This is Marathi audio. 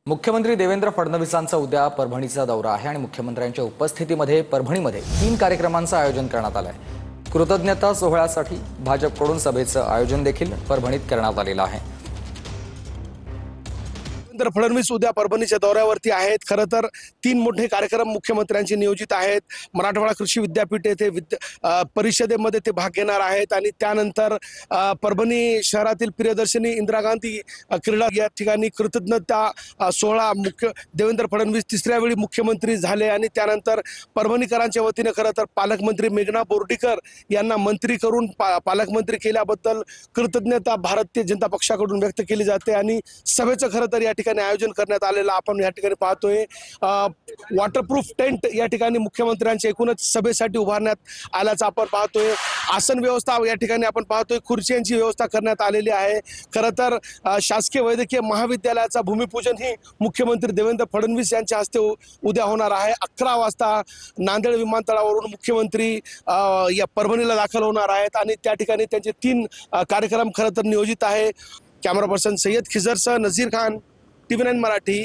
मुख्यमंत्री देवेंद्र फडणवीसांचा उद्या परभणीचा दौरा आहे आणि मुख्यमंत्र्यांच्या उपस्थितीमध्ये परभणीमध्ये 3 कार्यक्रमांचं आयोजन करण्यात आलं आहे। कृतज्ञता सोहळ्यासाठी भाजपकडून सभेचं आयोजन देखील परभणीत करण्यात आलेलं आहे। देवेंद्र फडणवीस उद्या परभणीच्या दौऱ्यावरती आहेत। खरं तर 3 मोठे कार्यक्रम मुख्यमंत्र्यांचे नियोजित आहेत। मराठवाडा कृषी विद्यापीठ येथे परिषदेमध्ये ते भाग घेणार आहेत आणि त्यानंतर परभणी शहरातील प्रियदर्शनी इंदिरा गांधी क्रीडा या ठिकाणी कृतज्ञता सोहळा देवेंद्र फडणवीस तिसऱ्या वेळी मुख्यमंत्री झाले आणि त्यानंतर परभणीकरांच्या वतीने खरं तर पालकमंत्री मेघना बोर्डीकर यांना मंत्री करून पालकमंत्री केल्याबद्दल कृतज्ञता भारतीय जनता पक्षाकडून व्यक्त केली जाते आणि सभेचं खरं तर या ठिकाणी आयोजन करण्यात आलेलं आपण या ठिकाणी पाहतोय। वॉटरप्रूफ टेंट या ठिकाणी मुख्यमंत्र्यांच्या एकूणच सभेसाठी उभारण्यात आल्याचं आपण पाहतोय। आसन व्यवस्था या ठिकाणी आपण पाहतोय, खुर्च्यांची व्यवस्था करण्यात आलेली आहे। खरं तर शासकीय वैद्यकीय महाविद्यालयाचा भूमिपूजन ही मुख्यमंत्री देवेंद्र फडणवीस यांच्या हस्ते उद्या होणार आहे। 11 वाजता नांदेड विमानतळावरून मुख्यमंत्री या परभणीला दाखल होणार आहेत आणि त्या ठिकाणी त्यांचे 3 कार्यक्रम खरं तर नियोजित आहे। कॅमेरा पर्सन सय्यद खिजरसह नजीर खान, TV9 मराठी।